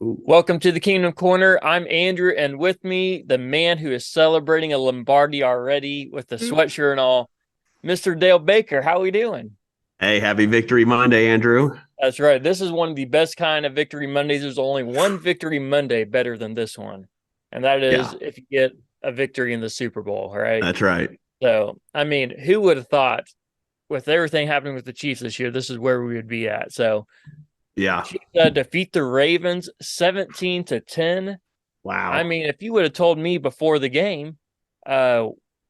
Welcome to the Kingdom Corner. I'm Andrew, and with me, the man who is celebrating a Lombardi already with the sweatshirt and all, Mr. Dale Baker. How are we doing? Hey, happy Victory Monday, Andrew. That's right. This is one of the best kind of Victory Mondays. There's only one Victory Monday better than this one, and that is Yeah, if you get a victory in the Super Bowl, all right? that's right. So, I mean, who would have thought with everything happening with the Chiefs this year, this is where we would be at. So, Yeah. Chiefs defeat the Ravens 17-10. I Wow. mean, if you would have told me before the game, uh,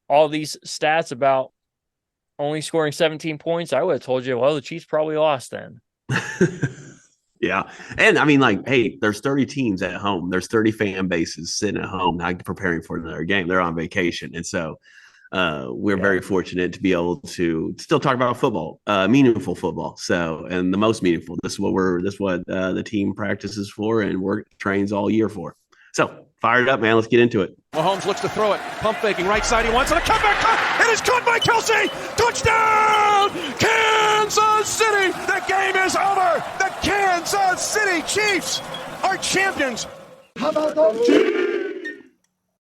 all these stats about only scoring 17 points, I would have told you, well, the Chiefs probably lost then. Yeah. And I mean, like, hey, there's 30 teams at home. There's 30 fan bases sitting at home, not preparing for another game. They're on vacation. And so we're Yeah. very fortunate to be able to still talk about football, meaningful football. So, and the most meaningful. This is what the team practices for and work trains all year for. So, fired up, man. Let's get into it. Mahomes looks to throw it. Pump faking right side. He wants it. A comeback cut. It is caught by Kelce. Touchdown! Kansas City. The game is over. The Kansas City Chiefs are champions. How about those Chiefs?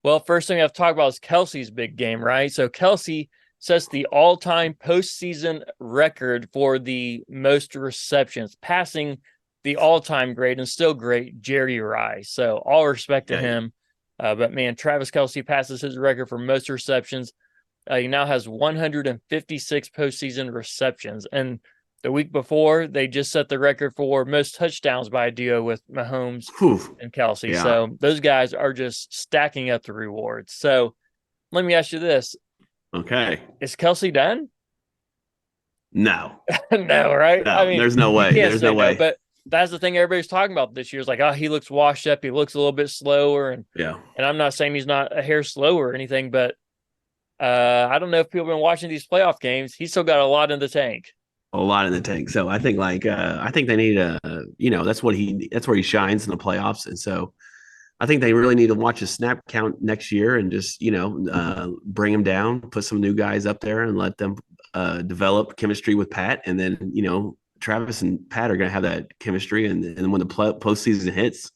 Well, first thing I have to talk about is Kelce's big game, right? So Kelce sets the all-time postseason record for the most receptions, passing the all-time great and still great Jerry Rice. So all respect to him. But, man, Travis Kelce passes his record for most receptions. He now has 156 postseason receptions. And the week before, they just set the record for most touchdowns by a duo with Mahomes Whew. and Kelce. Yeah. So those guys are just stacking up the rewards. So let me ask you this. Okay. Is Kelce done? No. No, right? No, I mean, there's no way. Can't There's say no way. but that's the thing everybody's talking about this year. Is like, oh, he looks washed up. He looks a little bit slower. And Yeah. I'm not saying he's not a hair slower or anything, but I don't know if people have been watching these playoff games. He's still got a lot in the tank. A lot in the tank. So I think I think they need that's where he shines in the playoffs. And so I think they really need to watch his snap count next year and just, bring him down, put some new guys up there and let them develop chemistry with Pat. And then, Travis and Pat are going to have that chemistry. And when the postseason hits,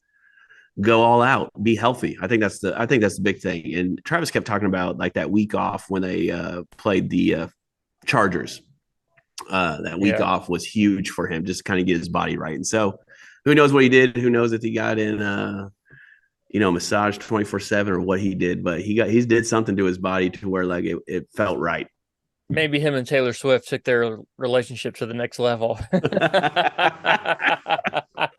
go all out, be healthy. I think that's the big thing. And Travis kept talking about like that week off when they played the Chargers. That week off was huge for him, just kind of get his body right. And so who knows what he did? Who knows if he got in, massage 24/7 or what he did, but he did something to his body to where like it felt right. Maybe him and Taylor Swift took their relationship to the next level. I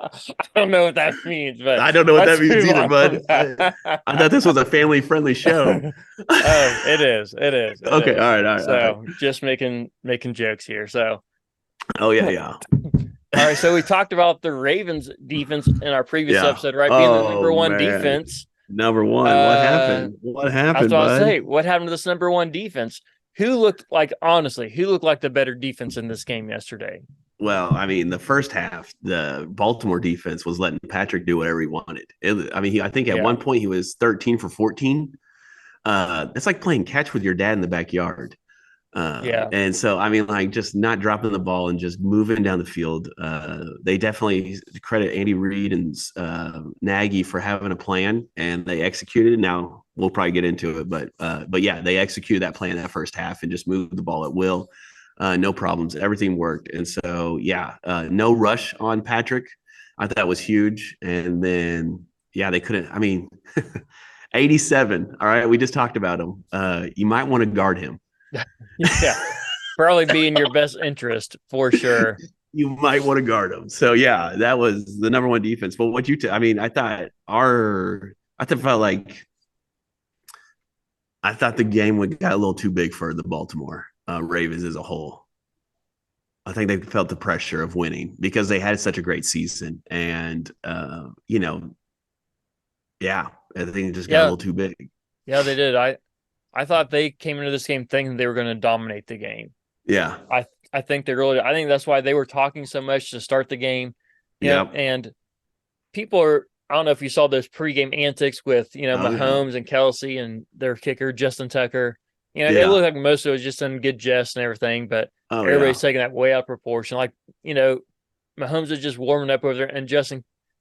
don't know what that means, but I don't know what that means either, bud. I thought this was a family-friendly show. Oh, it is. It is. Okay, all right. So just making jokes here. So oh yeah. All right, so we talked about the Ravens defense in our previous episode, right? Being the number one defense. Number one. What happened? What happened, I was bud? say, what happened to this number one defense? Who looked like the better defense in this game yesterday? Well, I mean, the first half, the Baltimore defense was letting Patrick do whatever he wanted. I think at one point he was 13 for 14. It's like playing catch with your dad in the backyard. And so, I mean, like just not dropping the ball and just moving down the field. They definitely credit Andy Reid and Nagy for having a plan, and they executed. Now we'll probably get into it, but yeah, they executed that plan that first half and just moved the ball at will. No problems. Everything worked. And so, no rush on Patrick. I thought that was huge. And then, they couldn't. I mean, 87. All right. We just talked about him. You might want to guard him. Yeah. Probably be in your best interest for sure. You might want to guard him. So, that was the number one defense. But what I thought the game got a little too big for the Baltimore Ravens as a whole. I think they felt the pressure of winning because they had such a great season. And, I think it just got a little too big. Yeah, they did. I thought they came into this game thinking they were going to dominate the game. Yeah. I think I think that's why they were talking so much to start the game. And people I don't know if you saw those pregame antics with, Mahomes and Kelce and their kicker, Justin Tucker. It looked like most of it was just in good jest and everything, but everybody's taking that way out of proportion. Like, Mahomes is just warming up over there, and Justin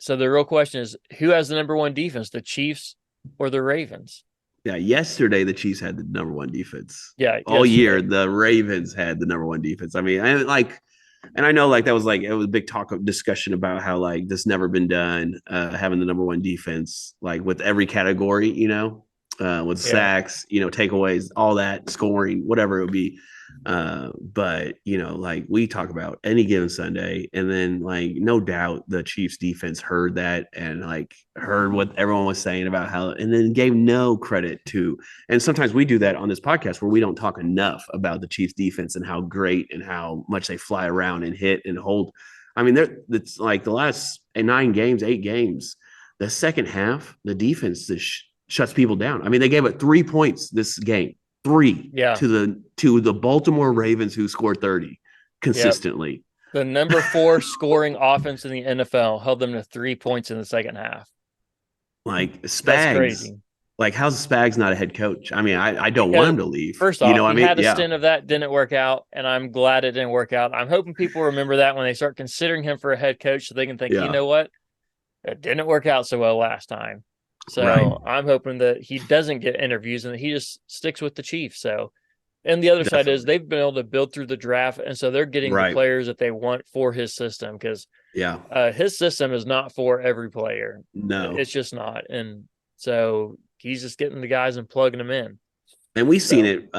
So the real question is, who has the number one defense, the Chiefs or the Ravens? Yeah, yesterday the Chiefs had the number one defense. Yeah, All yesterday. year the Ravens had the number one defense. I mean, and I know like that was like it was a big talk of discussion about how like this never been done, having the number one defense like with every category, with sacks, takeaways, all that, scoring, whatever it would be. But like we talk about any given Sunday, and then like no doubt the Chiefs defense heard that and like heard what everyone was saying about how, and then gave no credit to. And sometimes we do that on this podcast where we don't talk enough about the Chiefs defense and how great and how much they fly around and hit and hold. I mean, it's like the last 8 games, the second half, the defense just shuts people down. I mean, they gave it 3 points this game. 3 to the Baltimore Ravens, who scored 30 consistently. Yep. The number 4 scoring offense in the NFL held them to 3 points in the second half. Like Spags, that's crazy. Like how's Spags not a head coach? I mean, I don't want him to leave. First off, he had a stint of that, didn't work out, and I'm glad it didn't work out. I'm hoping people remember that when they start considering him for a head coach, so they can think, you know what, it didn't work out so well last time. So I'm hoping that he doesn't get interviews and that he just sticks with the Chiefs. So, and the other side is they've been able to build through the draft, and so they're getting the players that they want for his system, because his system is not for every player. No, it's just not. And so he's just getting the guys and plugging them in. And we've seen it.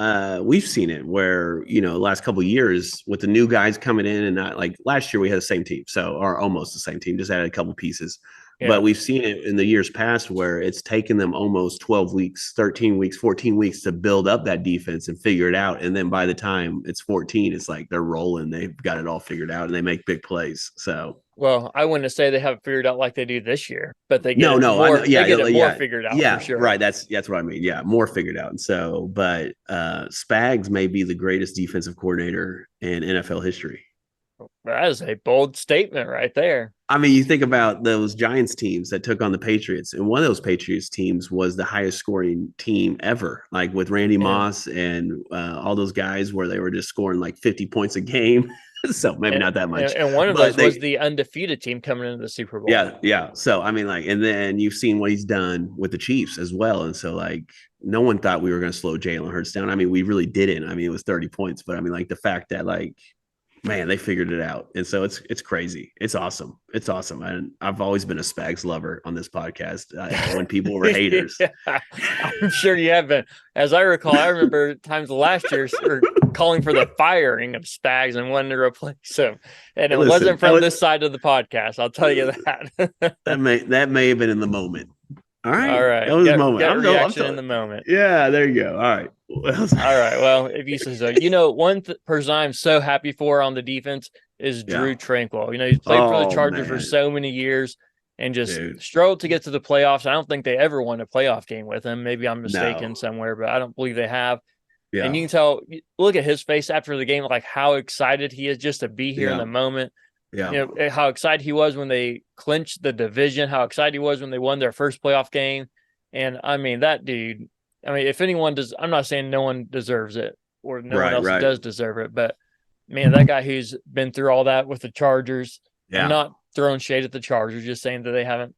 We've seen it where, the last couple of years with the new guys coming in, and not like last year we had the same team, or almost the same team, just added a couple pieces. Yeah. But we've seen it in the years past where it's taken them almost 12 weeks, 13 weeks, 14 weeks to build up that defense and figure it out. And then by the time it's 14, it's like they're rolling. They've got it all figured out and they make big plays. So, well, I wouldn't say they have it figured out like they do this year, but they get more figured out. Yeah, for sure. Right. That's what I mean. Yeah, more figured out. And so, but Spags may be the greatest defensive coordinator in NFL history. That is a bold statement right there. I mean, you think about those Giants teams that took on the Patriots, and one of those Patriots teams was the highest scoring team ever, like with Randy Moss and all those guys where they were just scoring like 50 points a game. So maybe not that much. And one of those was the undefeated team coming into the Super Bowl. Yeah. So, I mean, like, and then you've seen what he's done with the Chiefs as well. And so, like, no one thought we were going to slow Jalen Hurts down. I mean, we really didn't. I mean, it was 30 points, but I mean, like, the fact that, like, man, they figured it out. And so it's crazy. It's awesome. It's awesome. And I've always been a Spags lover on this podcast when people were haters. I'm sure you have been. As I recall, I remember times last year calling for the firing of Spags and wanting to replace him. And it wasn't from this side of the podcast. I'll tell you that. that may have been in the moment. All right. That was the moment. I'm reaction in the moment. Yeah, there you go. All right. All right. Well, if you say so. One person I'm so happy for on the defense is Drew Tranquill. He's played for the Chargers for so many years and just struggled to get to the playoffs. I don't think they ever won a playoff game with him. Maybe I'm mistaken somewhere, but I don't believe they have. Yeah. And you can tell, look at his face after the game, like how excited he is just to be here in the moment. Yeah. How excited he was when they clinched the division, how excited he was when they won their first playoff game. And I mean, that dude, if anyone does, I'm not saying no one deserves it or no one else does deserve it, but man, that guy who's been through all that with the Chargers, I'm not throwing shade at the Chargers, just saying that they haven't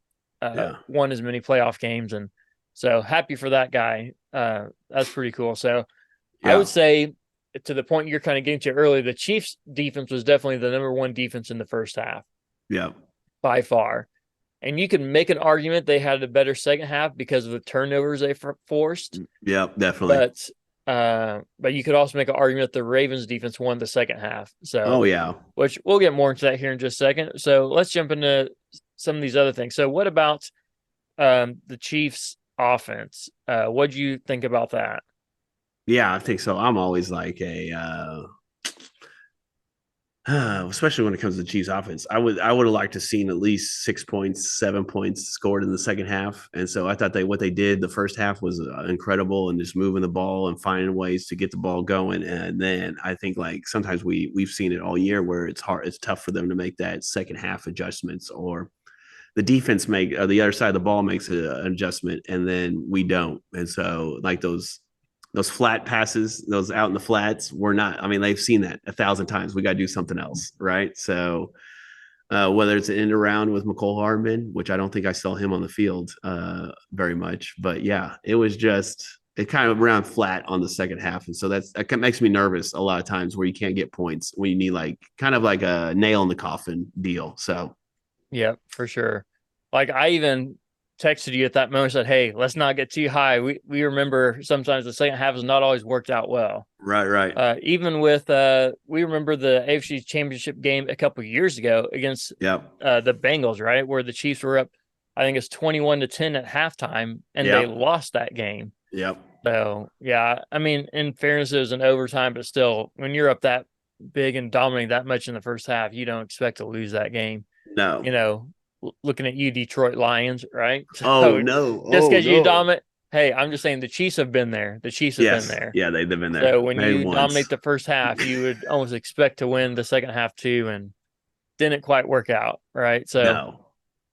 won as many playoff games. And so happy for that guy. That's pretty cool. So I would say, to the point you're kind of getting to earlier, the Chiefs defense was definitely the number one defense in the first half. Yeah. By far. And you can make an argument they had a better second half because of the turnovers they forced. Yeah, definitely. But you could also make an argument that the Ravens defense won the second half. So, which we'll get more into that here in just a second. So let's jump into some of these other things. So what about the Chiefs offense? What do you think about that? Yeah, I think so. I'm always like especially when it comes to the Chiefs offense, I would have liked to seen at least 6 points, 7 points scored in the second half. And so I thought what they did the first half was incredible, and just moving the ball and finding ways to get the ball going. And then I think like sometimes we've seen it all year where it's tough for them to make that second half adjustments, or the defense or the other side of the ball makes an adjustment and then we don't. And so like those flat passes, those out in the flats, they've seen that 1,000 times. We got to do something else. Right. So whether it's an end around with McCole Hardman, which I don't think I saw him on the field very much. But yeah, it kind of ran flat on the second half. And so that makes me nervous a lot of times where you can't get points when you need like kind of like a nail in the coffin deal. So Yeah, for sure. Like I even texted you at that moment, said, "Hey, let's not get too high." We remember sometimes the second half has not always worked out well. right. Even with we remember the AFC Championship game a couple years ago against the Bengals, right, where the Chiefs were up, I think it's 21-10 at halftime, and they lost that game. Yep. So yeah, I mean, in fairness, it was an overtime, but still, when you're up that big and dominating that much in the first half, you don't expect to lose that game. No. You know, looking at you, Detroit Lions, right? So no. Just because you dominate. Hey, I'm just saying the Chiefs have been there. The Chiefs have been there. Yeah, they've been there. So when you dominate the first half, you would almost expect to win the second half too, and didn't quite work out, right? So,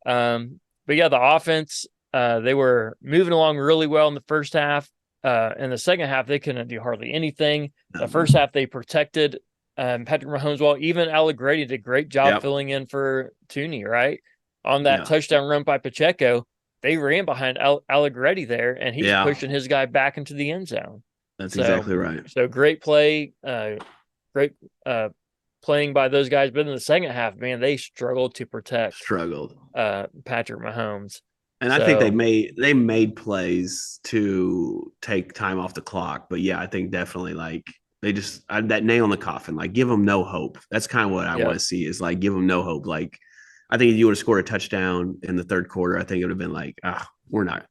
but yeah, the offense, they were moving along really well in the first half. In the second half, they couldn't do hardly anything. The first half, they protected Patrick Mahomes well. Even Allegretti did a great job filling in for Tooney, right? On that touchdown run by Pacheco, they ran behind Allegretti there, and he's pushing his guy back into the end zone. That's exactly right. So great play, great playing by those guys. But in the second half, man, they struggled to protect Patrick Mahomes. And I think they made plays to take time off the clock. But yeah, I think definitely like they just that nail in the coffin, like give them no hope. That's kind of what I want to see is like give them no hope. Like I think if you would have scored a touchdown in the third quarter, I think it would have been like, we're not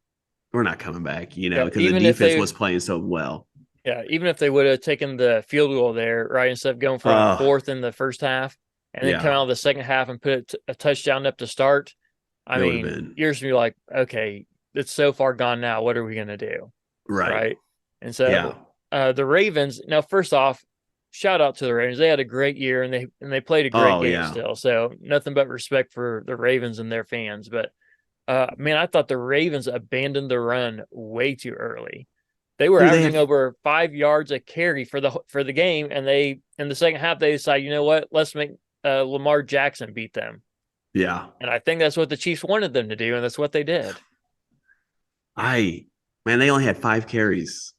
coming back, because the defense was playing so well. Yeah, even if they would have taken the field goal there, right, instead of going for a fourth in the first half and then come out of the second half and put a touchdown up to start, I mean, you're just going to be like, okay, it's so far gone now. What are we going to do? Right. And so the Ravens, now, first off, shout out to the Ravens. They had a great year and they played a great game still. So nothing but respect for the Ravens and their fans. But, man, I thought the Ravens abandoned the run way too early. They were averaging over 5 yards a carry for the game, and they in the second half they decided, you know what, let's make Lamar Jackson beat them. Yeah, and I think that's what the Chiefs wanted them to do, and that's what they did. They only had 5 carries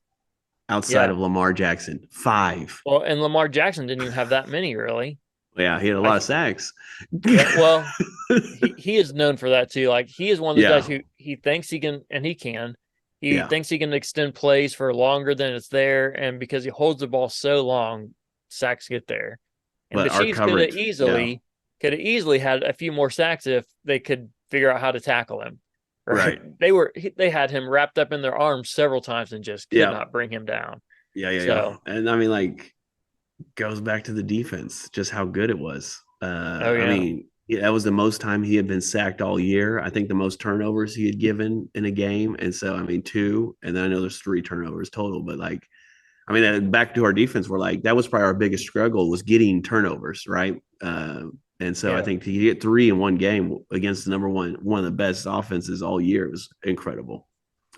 outside of Lamar Jackson. 5. Well, and Lamar Jackson didn't even have that many, really. Yeah, he had a lot of sacks. Well, he is known for that too. Like he is one of those guys who he thinks he can, and he can. He thinks he can extend plays for longer than it's there, and because he holds the ball so long, sacks get there. And but the Chiefs could have easily had a few more sacks if they could figure out how to tackle him. Right? They had him wrapped up in their arms several times and just could not bring him down. Yeah. And I mean, like, goes back to the defense, just how good it was. I mean, that was the most time he had been sacked all year. I think the most turnovers he had given in a game. And so, I mean, 2, and then I know there's 3 turnovers total, but like, I mean, back to our defense, we're like, that was probably our biggest struggle was getting turnovers. Right. And so I think to get 3 in one game against the one of the best offenses all year was incredible.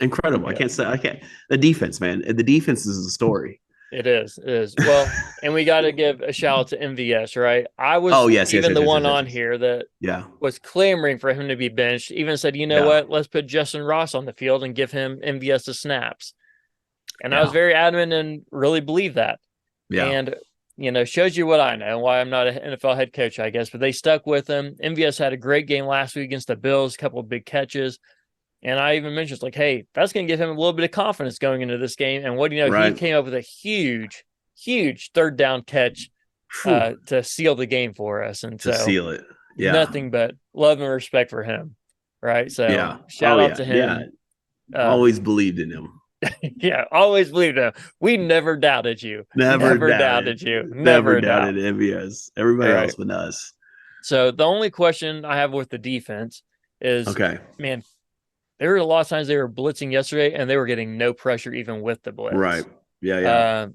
Incredible. Yeah. The defense, man, the defense is the story. It is. Well, and we got to give a shout out to MVS, right? I was the one on here that was clamoring for him to be benched, even said, you know what, let's put Justin Ross on the field and give him MVS the snaps. And I was very adamant and really believed that. Yeah. And, shows you what I know, why I'm not an NFL head coach, I guess, but they stuck with him. MVS had a great game last week against the Bills, a couple of big catches. And I even mentioned, it's like, hey, that's going to give him a little bit of confidence going into this game. And what do you know? He came up with a huge, huge third down catch to seal the game for us. And to seal it. Yeah. Nothing but love and respect for him. Right. So shout out to him. Yeah. Always believed in him. Always believed in him. We never doubted you. Never doubted you. Never doubted MVS. Everybody else but us. So the only question I have with the defense is, man, there were a lot of times they were blitzing yesterday, and they were getting no pressure even with the blitz. Right. Yeah.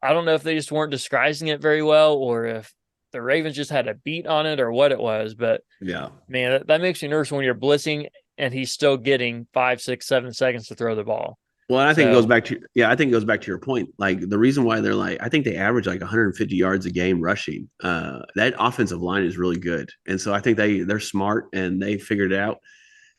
I don't know if they just weren't disguising it very well, or if the Ravens just had a beat on it, or what it was. But man, that makes you nervous when you're blitzing, and he's still getting 5, 6, 7 seconds to throw the ball. Well, and I think it goes So back to I think it goes back to your point. Like the reason why they're like I think they average like 150 yards a game rushing. That offensive line is really good, and so I think they're smart and they figured it out.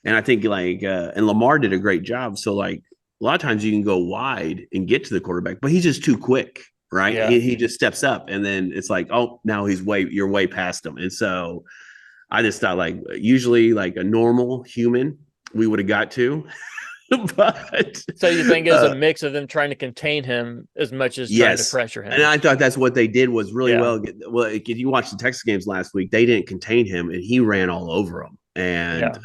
And I think and Lamar did a great job. So like a lot of times you can go wide and get to the quarterback, but he's just too quick, right? yeah, He just steps up, and then it's like, oh, now you're way past him. And so I just thought like usually like a normal human we would have got to, but so you think it's a mix of them trying to contain him as much as trying to yes. pressure him? And I thought that's what they did was really Yeah. well. Well, if you watch the Texas games last week, they didn't contain him, and he ran all over them. And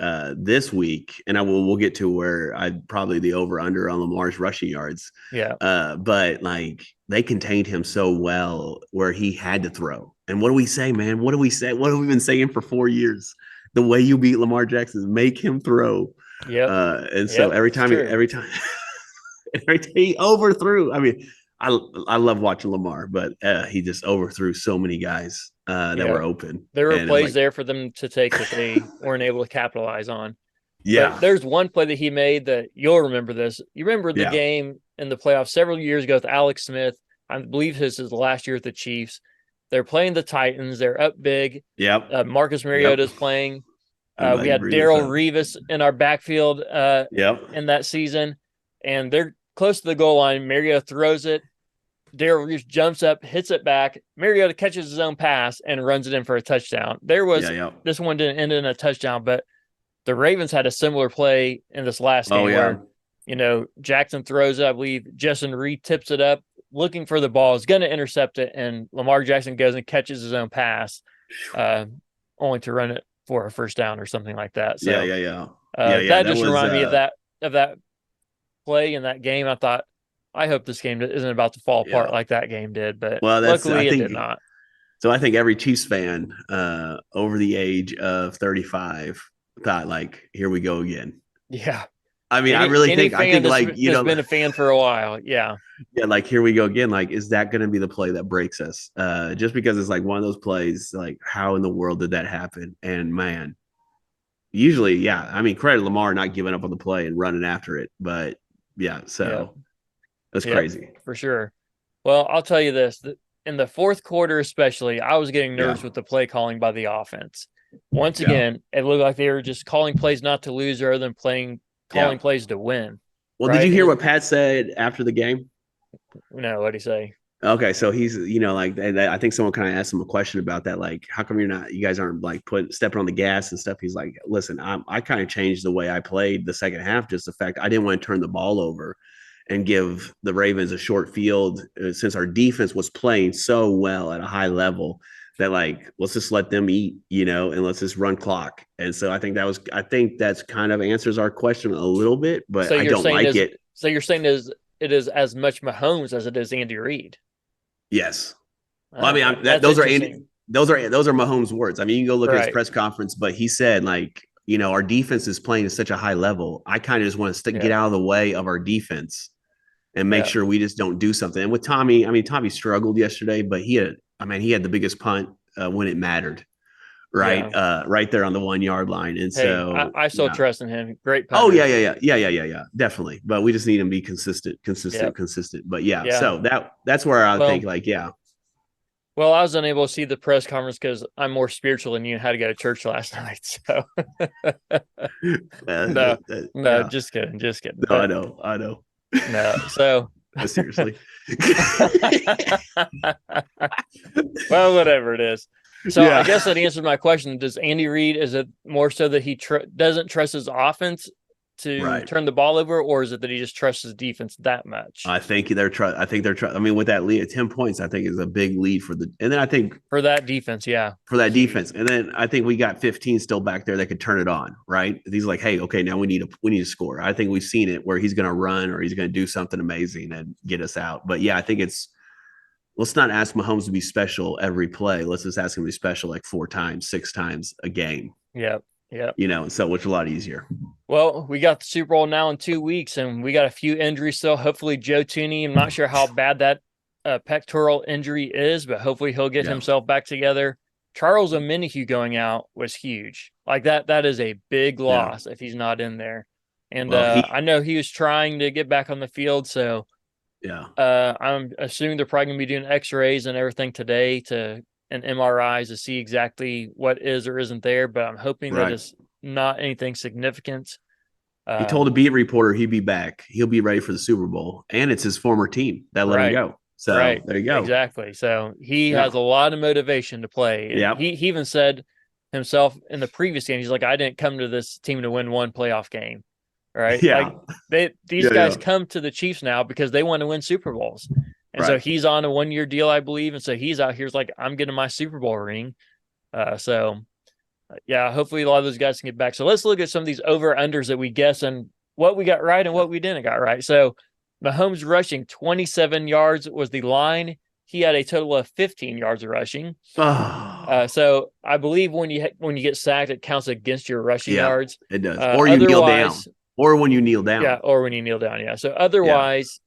this week, and we'll get to where I'd probably the over under on Lamar's rushing yards. Yeah. But like they contained him so well where he had to throw. And what do we say, man? What do we say? What have we been saying for 4 years? The way you beat Lamar Jackson is make him throw. Yep. And so every time he overthrew. I mean, I love watching Lamar, but he just overthrew so many guys that were open. There were plays there for them to take that they weren't able to capitalize on. Yeah. But there's one play that he made that you'll remember this. You remember the game in the playoffs several years ago with Alex Smith. I believe this is the last year with the Chiefs. They're playing the Titans. They're up big. Yep. Marcus Mariota's playing. We had Darrelle Revis in our backfield in that season, and they're close to the goal line. Mariota throws it. Darrelle Revis jumps up, hits it back. Mariota catches his own pass and runs it in for a touchdown. This one didn't end in a touchdown, but the Ravens had a similar play in this last game where, Jackson throws it. I believe Justin Reed tips it up, looking for the ball, is going to intercept it, and Lamar Jackson goes and catches his own pass, only to run it for a first down or something like that. So that just reminded me of that play in that game. I thought, I hope this game isn't about to fall apart like that game did, but luckily it did not. So I think every Chiefs fan over the age of 35 thought like, here we go again. Yeah. I mean, I think like, been a fan for a while. Yeah. Yeah. Like, here we go again. Like, is that going to be the play that breaks us? Just because it's like one of those plays, like how in the world did that happen? And man, usually, I mean, credit Lamar not giving up on the play and running after it, but that's crazy. For sure. Well, I'll tell you this, in the fourth quarter, especially, I was getting nervous with the play calling by the offense. Once again, it looked like they were just calling plays not to lose rather than calling plays to win. Well, did you hear what Pat said after the game? No, what'd he say? Okay, so he's, like I think someone kind of asked him a question about that, like, how come you guys aren't like stepping on the gas and stuff? He's like, listen, I kind of changed the way I played the second half, just the fact I didn't want to turn the ball over and give the Ravens a short field since our defense was playing so well at a high level that like, let's just let them eat, and let's just run clock. And so I think that's kind of answers our question a little bit, but so I don't like it. So you're saying it is as much Mahomes as it is Andy Reid? Yes. Well, I mean, those are Mahomes' words. I mean, you can go look at his press conference, but he said like, our defense is playing at such a high level. I kind of just want to get out of the way of our defense and make sure we just don't do something. And with Tommy, I mean, Tommy struggled yesterday, but he had the biggest punt when it mattered, right? Right there on the 1 yard line. And so I still trust in him. Great punter. Oh yeah, definitely. But we just need him to be consistent. But so that's where I think like, Well, I was unable to see the press conference because I'm more spiritual than you and had to go to church last night. So no, just kidding. No, I know. No, so seriously. Well, whatever it is. So I guess that answers my question. Does Andy Reid, is it more so that he doesn't trust his offense to turn the ball over, or is it that he just trusts his defense that much? I think they're I mean, with that lead at 10 points, I think is a big lead and then I think for that defense, and then I think we got 15 still back there that could turn it on, right? He's like, hey, okay, now we need to score. I think we've seen it where he's going to run or he's going to do something amazing and get us out. But I think let's not ask Mahomes to be special every play. Let's just ask him to be special like 4 times, 6 times a game. Yep. So which is a lot easier. Well, we got the Super Bowl now in 2 weeks, and we got a few injuries still. Hopefully, Joe Tooney, I'm not sure how bad that pectoral injury is, but hopefully he'll get himself back together. Charles Omenihu going out was huge. Like that is a big loss if he's not in there. And Well, I know he was trying to get back on the field, so yeah. I'm assuming they're probably going to be doing X-rays and everything today and MRIs to see exactly what is or isn't there. But I'm hoping that Right. it's not anything significant. He told a beat reporter he'd be back. He'll be ready for the Super Bowl. And it's his former team that let him Right. go. So Right. there you go. Exactly. So he Yeah. has a lot of motivation to play. And Yeah. he even said himself in the previous game, he's like, I didn't come to this team to win one playoff game. Right. Yeah. Like these Yeah, guys yeah. come to the Chiefs now because they want to win Super Bowls. And so Right. he's on a 1-year deal, I believe. And so he's out here like, I'm getting my Super Bowl ring. Yeah, hopefully a lot of those guys can get back. So let's look at some of these over-unders that we guess and what we got right and what we didn't got right. So Mahomes rushing 27 yards was the line. He had a total of 15 yards of rushing. Oh, So I believe when you get sacked, it counts against your rushing yeah, yards. it does. Or you kneel down. Otherwise, Or when you kneel down. yeah, or when you kneel down, yeah. So otherwise,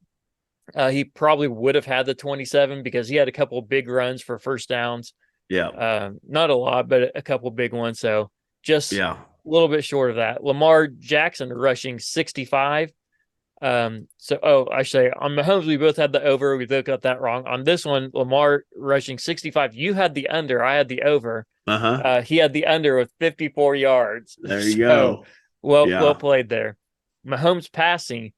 he probably would have had the 27 because he had a couple of big runs for first downs. Yeah. Not a lot, but a couple of big ones. So just Yeah. a little bit short of that. Lamar Jackson rushing 65. I say on Mahomes, we both had the over. We both got that wrong. On this one, Lamar rushing 65. You had the under. I had the over. Uh-huh. He had the under with 54 yards. There you go. Well played there. Mahomes passing.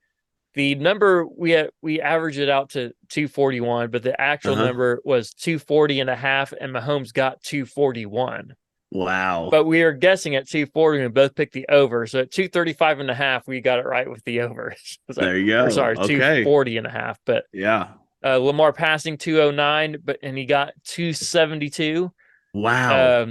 The number we averaged it out to 241, but the actual number was 240 and a half, and Mahomes got 241. Wow. But we are guessing at 240 and both picked the over. So at 235 and a half, we got it right with the over. There you go. Sorry, Okay. 240 and a half. But yeah. Lamar passing 209, and he got 272. Wow.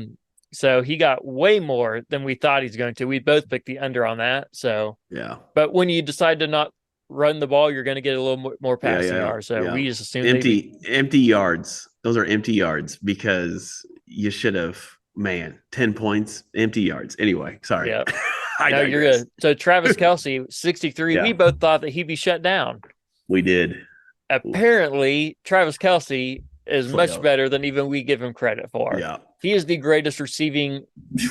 So he got way more than we thought he's going to. We both picked the under on that. So yeah. But when you decide to not run the ball, you're going to get a little more passing yards. So we just assume empty yards. Those are empty yards because you should have 10 points, empty yards. Anyway, sorry. Yeah. No, you're good. So Travis Kelce, 63. We both thought that he'd be shut down. We did. Apparently, Travis Kelce is much better than even we give him credit for. Yeah. He is the greatest receiving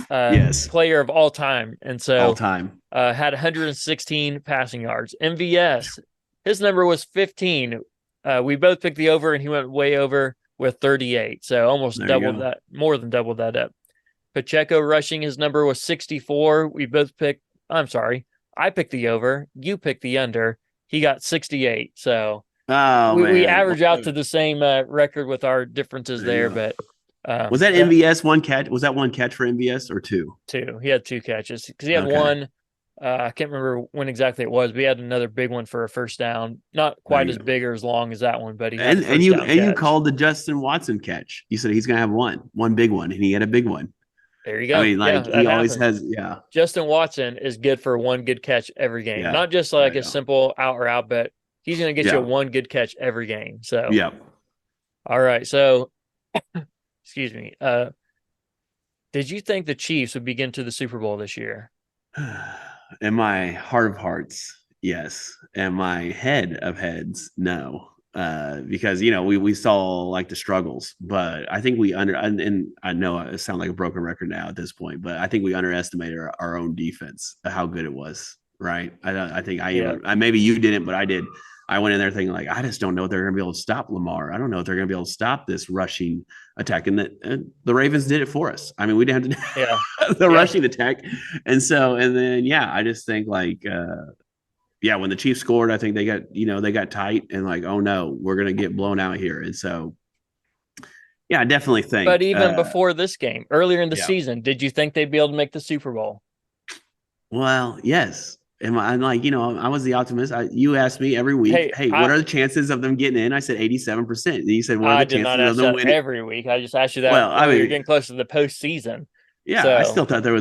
player of all time. And so all time. Had 116 passing yards. MVS, his number was 15. We both picked the over, and he went way over with 38. So almost doubled that, more than doubled that up. Pacheco rushing, his number was 64. We both picked, I picked the over. You picked the under. He got 68. So we average out to the same record with our differences there. But was that MVS one catch? Was that one catch for MVS or two? Two. He had two catches because he had one. I can't remember when exactly it was, but he had another big one for a first down. Not quite as big or as long as that one, but he had you called the Justin Watson catch. You said he's going to have one big one, and he had a big one. There you go. I mean, he always has. Yeah. Justin Watson is good for one good catch every game, not just like a simple out or out, but he's going to get you one good catch every game. So yeah. All right. So, excuse me. Did you think the Chiefs would begin to the Super Bowl this year? In my heart of hearts, yes. And my head of heads, no. Because we saw like the struggles, but I think and I know I sound like a broken record now at this point, but I think we underestimated our own defense, how good it was. Right? I think maybe you didn't, but I did. I went in there thinking like, I just don't know if they're going to be able to stop Lamar. I don't know if they're going to be able to stop this rushing attack, and the Ravens did it for us. I mean, we didn't have to do rushing attack, and then I just think like. When the Chiefs scored, I think they got tight and like, oh no, we're gonna get blown out here. And so, I definitely think. But even before this game, earlier in the season, did you think they'd be able to make the Super Bowl? Well, yes. I'm like, I was the optimist. You asked me every week, hey, what are the chances of them getting in? I said 87%. You said, what are the chances of them winning? Every week. I just asked you that. Well, you're getting close to the postseason. Yeah, so. I still thought there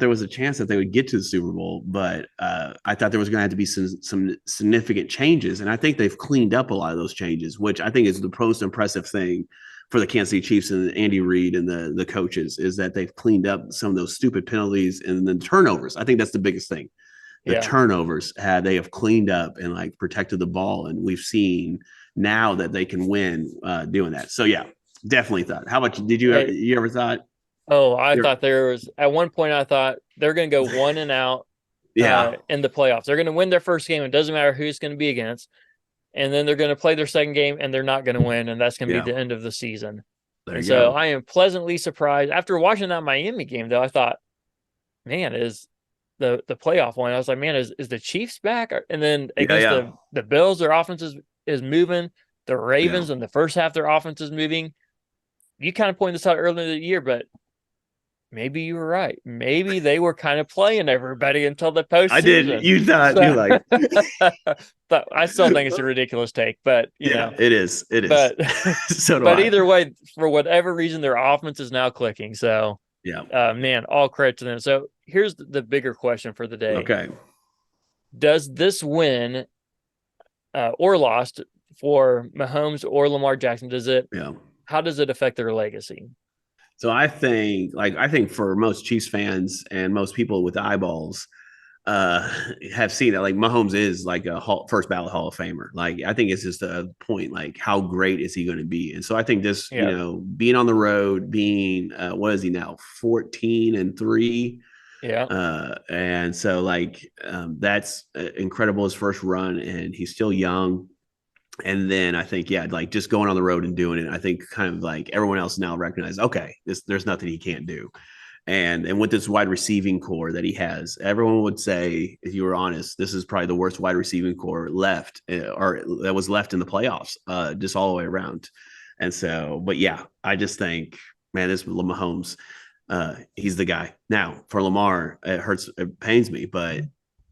was a chance that they would get to the Super Bowl, but I thought there was going to have to be some significant changes, and I think they've cleaned up a lot of those changes, which I think is the most impressive thing for the Kansas City Chiefs and Andy Reid and the coaches is that they've cleaned up some of those stupid penalties and then turnovers. I think that's the biggest thing. The turnovers they have cleaned up and like protected the ball, and we've seen now that they can win doing that. So definitely thought. How about you? Did you ever thought? Oh, I thought there was at one point. I thought they're going to go 1 and out Yeah. in the playoffs. They're going to win their first game. It doesn't matter who it's going to be against. And then they're going to play their second game, and they're not going to win, and that's going to be the end of the season. There and you so go. I am pleasantly surprised. After watching that Miami game, though, I thought, man, is the playoff one. I was like, man, is the Chiefs back? And then against the Bills, their offense is moving. The Ravens in the first half, their offense is moving. You kind of pointed this out earlier in the year, but maybe you were right. Maybe they were kind of playing everybody until the postseason. I did. You thought you like. But I still think it's a ridiculous take. But you know, it is. It is. But so do but I. either way, for whatever reason, their offense is now clicking. So man, all credit to them. So here's the bigger question for the day. Okay. Does this win or lost for Mahomes or Lamar Jackson? How does it affect their legacy? So I think for most Chiefs fans and most people with eyeballs have seen that like Mahomes is like a first ballot Hall of Famer. Like I think it's just a point, like how great is he going to be? And so I think this, you know, being on the road, being what is he now, 14-3? Yeah. And so like that's incredible, his first run, and he's still young. And then I think, like just going on the road and doing it, I think kind of like everyone else now recognizes, okay, there's nothing he can't do. And with this wide receiving core that he has, everyone would say, if you were honest, this is probably the worst wide receiving core left or that was left in the playoffs, just all the way around. And so, but I just think, man, this Mahomes, he's the guy. Now for Lamar, it pains me, but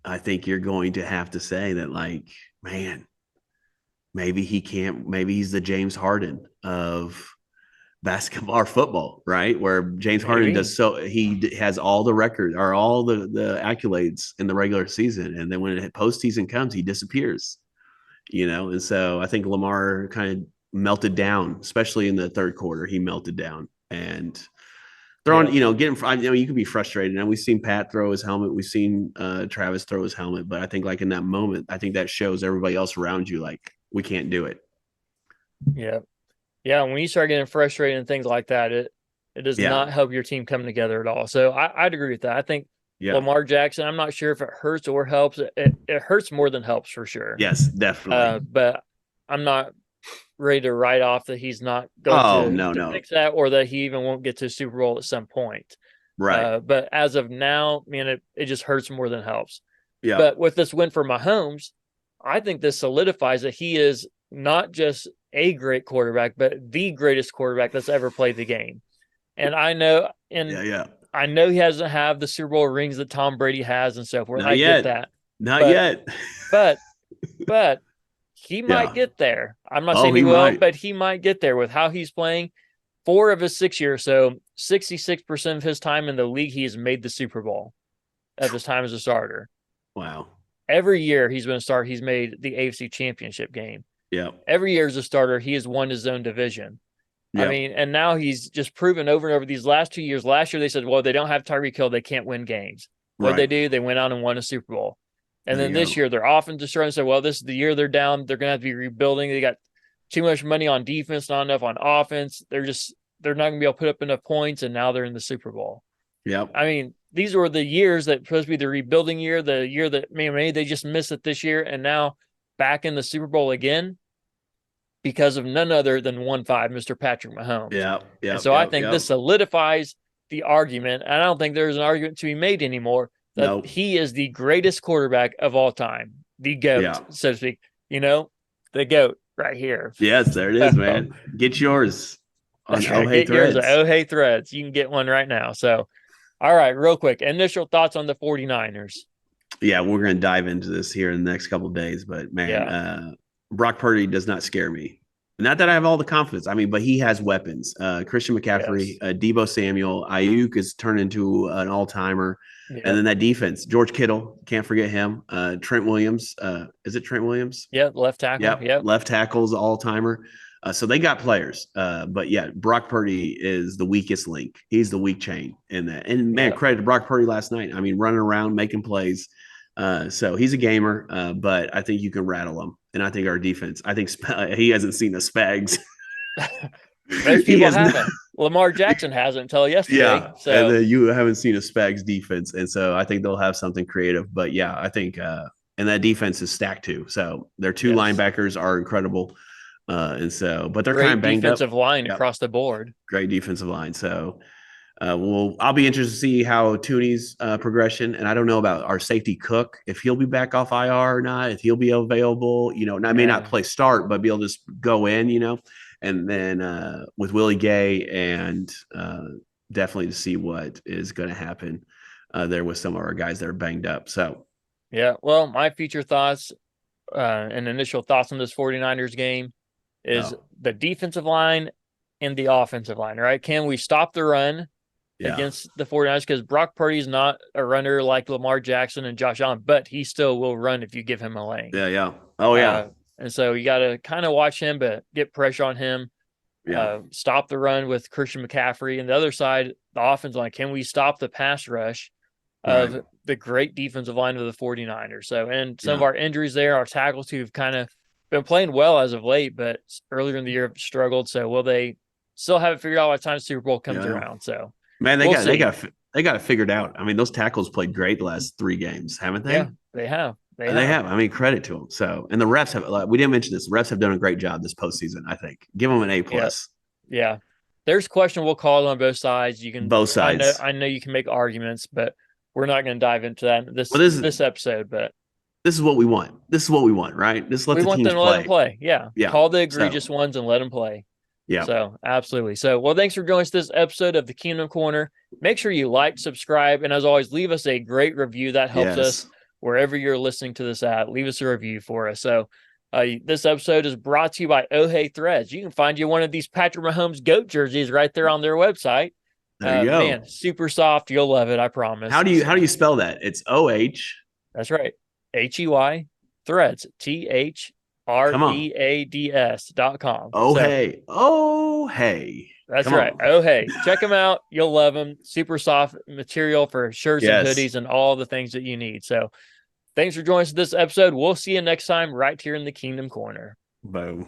I think you're going to have to say that, like, man, maybe he can't. Maybe he's the James Harden of basketball or football, right? Where James Harden does he has all the records or all the accolades in the regular season, and then when postseason comes, he disappears. You know, and so I think Lamar kind of melted down, especially in the third quarter. He melted down and throwing, you can be frustrated. And we've seen Pat throw his helmet. We've seen Travis throw his helmet. But I think like in that moment, I think that shows everybody else around you, like, we can't do it. Yeah. Yeah. When you start getting frustrated and things like that, it does not help your team come together at all. So I'd agree with that. I think Lamar Jackson, I'm not sure if it hurts or helps. It hurts more than helps for sure. Yes, definitely. But I'm not ready to write off that he's not going to fix that, or that he even won't get to Super Bowl at some point. Right. But as of now, man, it just hurts more than helps. Yeah. But with this win for Mahomes, I think this solidifies that he is not just a great quarterback, but the greatest quarterback that's ever played the game. And I know, I know he doesn't have the Super Bowl rings that Tom Brady has and so forth. Not yet. Get that. Not yet. But he might get there. I'm not saying he will, but he might get there with how he's playing. 4 of his 6 years, so 66% of his time in the league, he has made the Super Bowl of his time as a starter. Wow. Every year he's been a starter, he's made the AFC Championship game. Yeah. Every year as a starter, he has won his own division. Yep. I mean, and now he's just proven over and over these last 2 years. Last year they said, well, they don't have Tyreek Hill, they can't win games. What they do, they went out and won a Super Bowl. And then this year they're often just trying to say, well, this is the year they're down. They're going to have to be rebuilding. They got too much money on defense, not enough on offense. They're not going to be able to put up enough points, and now they're in the Super Bowl. Yep. I mean, these were the years that supposed to be the rebuilding year, the year that maybe they just missed it this year, and now back in the Super Bowl again because of none other than 1-5, Mr. Patrick Mahomes. Yeah. So I think this solidifies the argument, and I don't think there's an argument to be made anymore that he is the greatest quarterback of all time, the GOAT, so to speak. You know, the GOAT right here. Yes, there it is, man. Get yours on Oh Hey Threads. Oh Hey Threads. You can get one right now. So, all right, real quick, initial thoughts on the 49ers. Yeah, we're going to dive into this here in the next couple of days, but man, Brock Purdy does not scare me. Not that I have all the confidence. I mean, but he has weapons. Christian McCaffrey, Deebo Samuel, Ayuk is turned into an all-timer. Yeah. And then that defense, George Kittle, can't forget him. Trent Williams. Is it Trent Williams? Yeah, left tackle. Yeah, left tackle's all-timer. So they got players. But yeah, Brock Purdy is the weakest link. He's the weak chain in that. And man, credit to Brock Purdy last night. I mean, running around, making plays. So he's a gamer, but I think you can rattle him. And I think our defense, he hasn't seen the Spags. Most people haven't. Lamar Jackson hasn't until yesterday. Yeah, So and then you haven't seen a Spags defense, and so I think they'll have something creative. But yeah, I think and that defense is stacked too. So their two yes. linebackers are incredible, and so but they're Great kind of banged defensive up. line Yep. across the board. Great defensive line. So I'll be interested to see how Tooney's progression, and I don't know about our safety Cook if he'll be back off IR or not, if he'll be available. I may not play start, but be able to just go in. And then with Willie Gay and definitely to see what is going to happen there with some of our guys that are banged up. So, yeah, well, my future thoughts and initial thoughts on this 49ers game is the defensive line and the offensive line, right? Can we stop the run against the 49ers? Because Brock Purdy's not a runner like Lamar Jackson and Josh Allen, but he still will run if you give him a lane. Yeah. Oh, yeah. And so you got to kind of watch him, but get pressure on him. Stop the run with Christian McCaffrey. And the other side, the offensive line, can we stop the pass rush of the great defensive line of the 49ers? So, and some of our injuries there, our tackles who've kind of been playing well as of late, but earlier in the year have struggled. So will they still have it figured out by the time the Super Bowl comes around? So, man, they got it figured out. I mean, those tackles played great the last 3 games, haven't they? Yeah, they have. They have. I mean, credit to them. So, and the refs have. We didn't mention this. The refs have done a great job this postseason. I think. Give them an A+. Yeah. There's questionable calls on both sides. You can both sides. I know you can make arguments, but we're not going to dive into that in this episode. But this is what we want. This is what we want, right? Let the teams play. Let them play. Yeah. Call the egregious ones and let them play. Yeah. So absolutely. So, well, thanks for joining us this episode of the Kingdom Corner. Make sure you like, subscribe, and as always, leave us a great review. That helps us wherever you're listening to this at. Leave us a review for us. So, this episode is brought to you by Oh Hey Threads. You can find you one of these Patrick Mahomes GOAT jerseys right there on their website. There you go. Man, super soft. You'll love it. I promise. How do you spell that? It's OH. That's right. HEY Threads. THREADS.com. Oh hey. That's right. Oh hey. Check them out. You'll love them. Super soft material for shirts and hoodies and all the things that you need. So thanks for joining us this episode. We'll see you next time right here in the Kingdom Corner. Boom.